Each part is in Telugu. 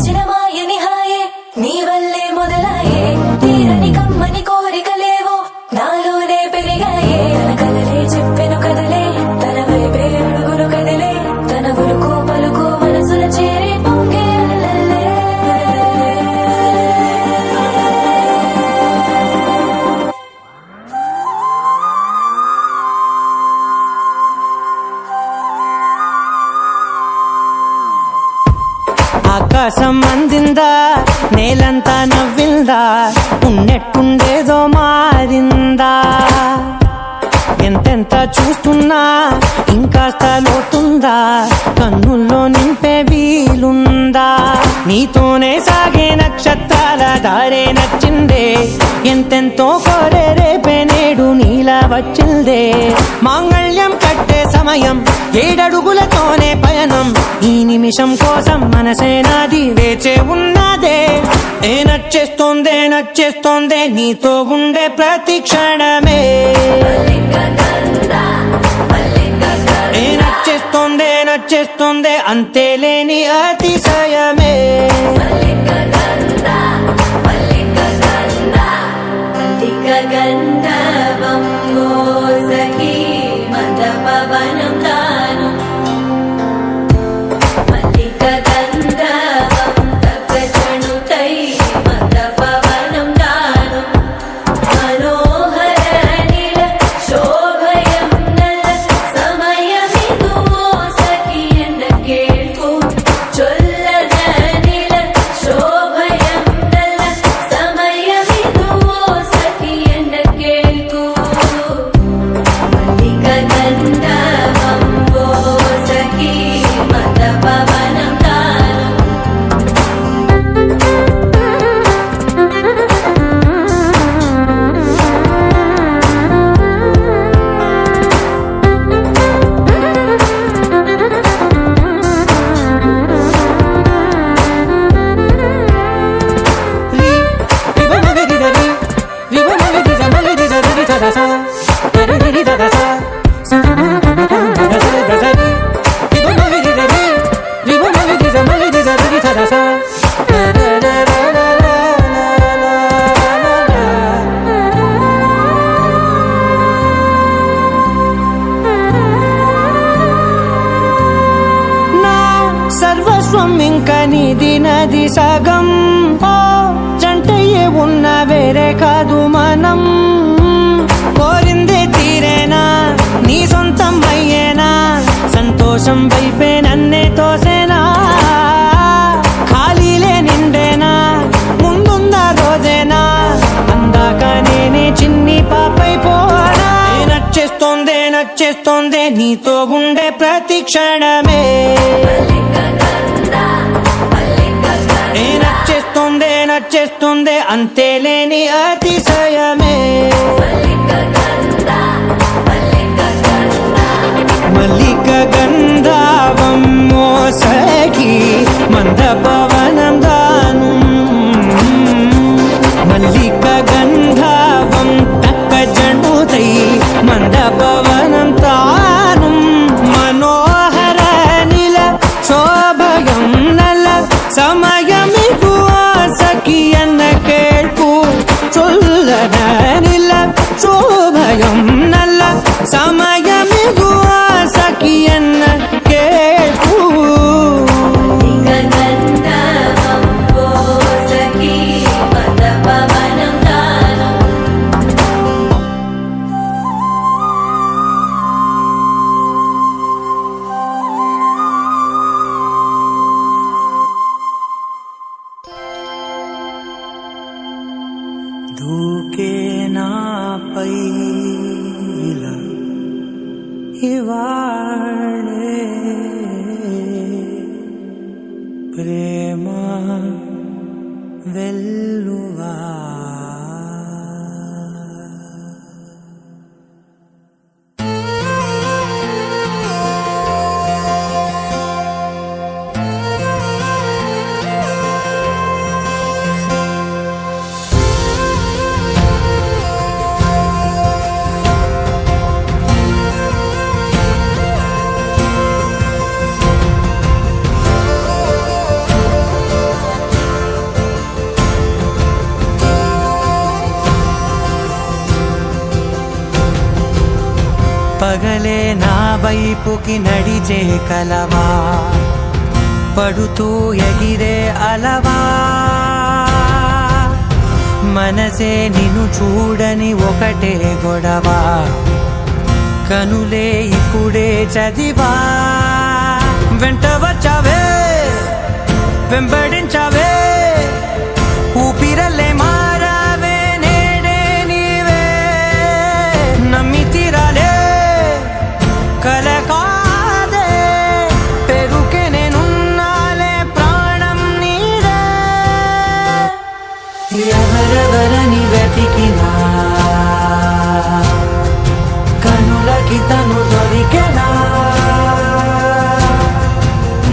మరిచిన మాయని హాయే నీ వల్లే మొదలాయే తీరని కమ్మని కోరికలేవో నాలోనే పెరిగాయే తన కదలే చెప్పెను కదలే తన వైపే అడుగులు కదిలే తన ఉలుకు పలుకు మనసుల చేరి పొంగే అలలే ఆకాశం అందిందా నేలంతా నవ్విందా ఉన్నట్టుండేదో మారిందా ఎంతెంత చూస్తున్నా ఇంకాస్త లోతుందా కన్నుల్లో నింపే వీలుందా నీతోనే సాగే నక్షత్రాల దారే నచ్చిందే ఎంతెంతో కోరే రేపే నేడు నీలా వచ్చిందే మాంగళ్యం కట్టే సమయం 7 అడుగులతోనే పయనం ఈ నిమిషం కోసం మనసే నాది వేచే ఉన్నదే నచ్చేస్తోందే నచ్చేస్తోందే నీతో ఉండే ప్రతి క్షణమే నచ్చేస్తోందే నచ్చేస్తోందే అంతేలేని అతిశయమే గంధర్వం సఖీ మందపవనం తాను మల్లిక గంధర్వం తగ్గచణుతై మందపవనం తాను మనోహర నీల శోభయం నల్ల సమయమిదు సఖీ ఎన్న కేൾക്കൂ చొల్లన నీల శోభయం నల్ల సమయమిదు సఖీ ఎన్న కేൾക്കൂ మల్లిక గంధర్వం సఖీ మందపవనం తాను సర్వస్వం ఇంకా నీది నది సగం ఓ జంటయ్యే ఉన్న వేరే కాదు మనం కోరిందే తీరేనా నీ సొంతం అయ్యేనా సంతోషం వైపే నన్నే తోసేనా ఖాళీలే నిండేనా ముందున్న రోజేనా అందాక నేనే చిన్ని పాపై పోనా నచ్చేస్తోందే నచ్చేస్తోందే నీతో ఉండే ప్రతి క్షణమే నచ్చేస్తోందే నచ్చేస్తోందే అంతేలేని అతిశయమే మల్లిక గంధర్వం సఖీ మందపవనం దాను మల్లిక గంధర్వం తక్కజణుతై మందపవనం తాను మనోహర నీల శోభయం నల్ల సమయమిదు సఖీ ఎన్న కేൾക്കൂ చొల్లన నీల శోభయం నల్ల సమయమిదు సఖీ ఎన్న కేൾക്കൂ గంధర్వం సఖీ మందపవనం తాను దూకే నాపై ఇలా ఇవాళే ప్రేమ వెల్లువా పగలే నా వైపుకి నడిచే కలవా పడుతూ ఎగిరే అలవా మనసే నిన్ను చూడని ఒకటే గొడవ కనులే ఇప్పుడే చదివా వెంట వచ్చావే వెంబడించావే ఊపిరల్లే మారావే నేడే నీవే నమ్మి తీరాలే కల కాదే పెరుకే నేనున్నాలే ప్రాణం నీదే ఎవరెవరని వెతికినా కనులకి తను దొరికెనా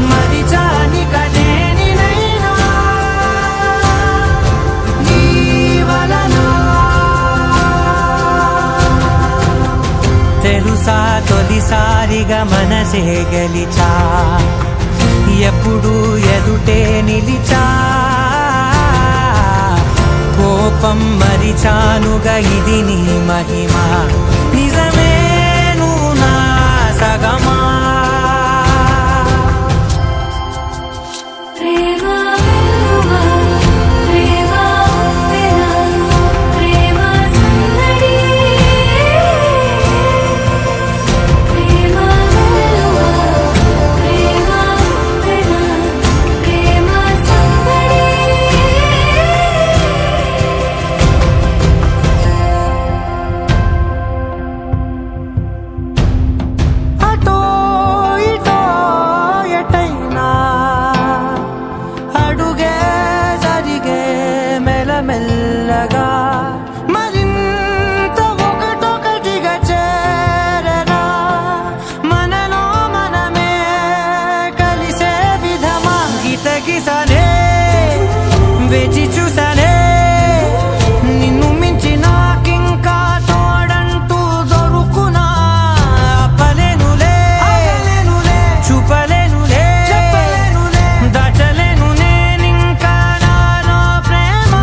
మరిచాని కదేనినైనా నీ వలన తెలుసా తొలిసారిగా మనసే గెలిచా ఎప్పుడు ఎదుటే నిలిచా కోపం మరిచానుగా ఇది నీ మహిమ నిజమే నువ్వు నా సగమా మెల్లగా మరింత ఒకటొకటిగా చేరనా మనలో మనమే కలిసే విధమా గితగిసనే వేచి చూసానే నిన్ను మించి నాకింకా తోడంటూ దొరుకునా అప్పలేనులే చూపలేనులే దాచలేను నేనింకా నాలో ప్రేమ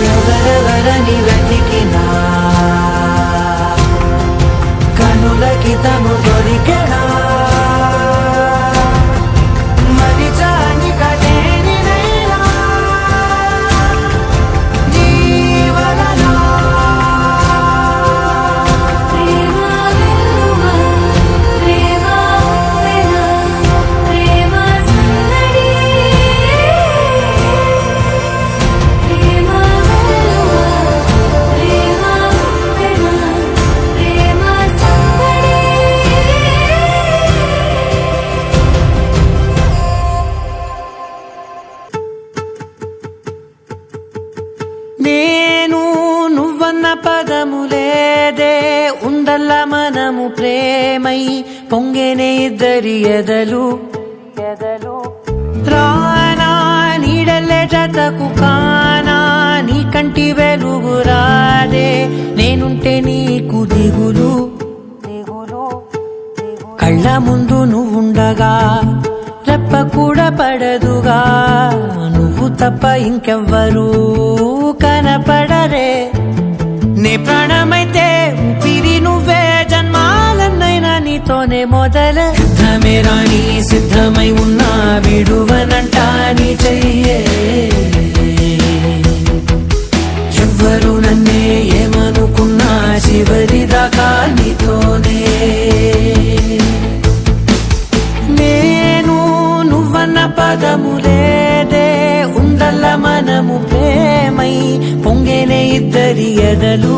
ఎవరెవరని వెతికినా కనులకి తను దొరికెనా మరిచాని కదేనినైనా జీవననా నేను నువ్వన్న పదములేదే ఉండల్ల మనము ప్రేమై పొంగేనే ఇద్దరి ఎదలు రానా నీడల్లే జతకు కానా నీ కంటి వెలుగు రాదే నేనుంటే నీకు దిగులు కళ్ళ ముందు నువ్వుండగా రెప్ప కూడా పడదుగా నువ్వు తప్ప ఇంకెవ్వరూ కనపడరే నే ప్రాణమైతే ఊపిరి నువ్వే జన్మాలన్నైనా నీతోనే మొదలే యుద్ధమే రాణి సిద్ధమై ఉన్నా విడువనంట నీ చెయ్యే ఎవ్వరు నన్నే ఏమనుకున్నా చివరి దాకా నీతోనే నేను నువ్వన్న పదములేదే ఉండల్ల మనము ప్రేమై పొంగేనే ఇద్దరి ఎదలు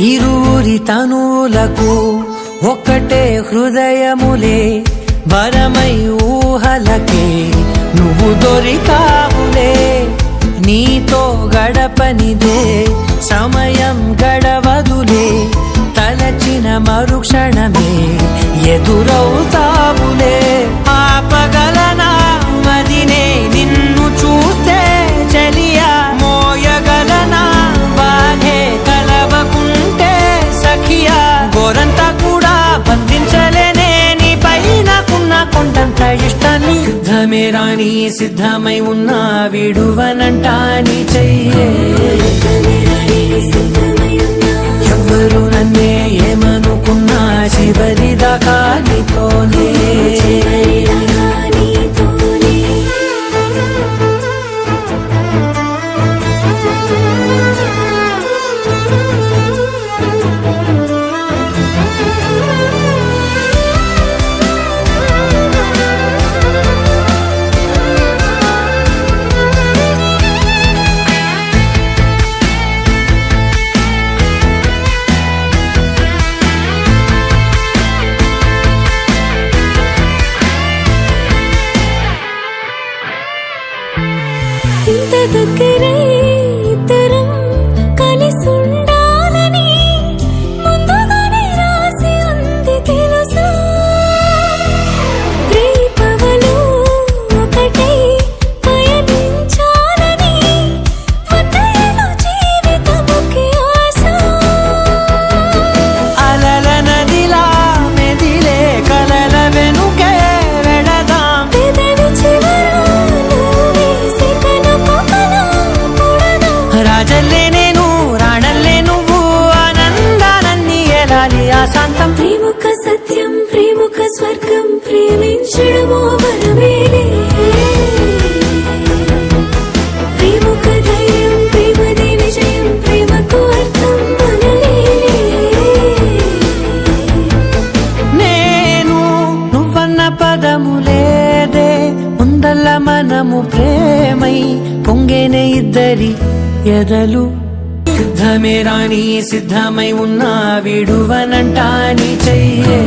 ఇరువురి తనులకు ఒక్కటే హృదయములే వరమై ఊహలకే నువ్వు దొరికావులే నీతో గడపనిదే సమయం గడవదులే తలచిన మరుక్షణమే ఎదురవుతావులే ఆపగలనా మదినే నిన్ను చూస్తే చలియా మోయగలనా బాధే కలవకుంటే సఖియా గోరంతా కూడా బంధించలేనే నీపై నాకున్న కొండంత ఇష్టాన్ని యుద్ధమే రాని సిద్ధమై ఉన్నా విడువనంటా నీ చెయ్యే ఎవరు నన్నే ఏమనుకున్నా చివరిదాకా నీతోనే ఇంత దగ్గరై ఇద్దరం కలిసి ఉండాలని ముందుగానే రాసి ఉంది తెలుసా రేపవలు ఒకటై పయనించాలని వందేళ్ల జీవితముకి ఆశ అలల నదిలా మెదిలే కలల వెనుకే వెళదాం పెదవి చివర రాజల్లే నేను రాణల్లే నువ్వు ఆనందాలన్నీ ఎలాలి ఆశాంతం ప్రేముక సత్యం ప్రేముక స్వర్గం ప్రేమించడమో వరమేలే ప్రేముక ధైర్యం ప్రేమదే విజయం ప్రేమకు అర్థం మనలేలే నేను నువ్వన్న పదములేదే ముందల్ల మనము ప్రేమై పొంగేనే ఇద్దరి ఎదలు యుద్ధమే రాని సిద్ధమై ఉన్నా విడువనంటా నీ చెయ్యే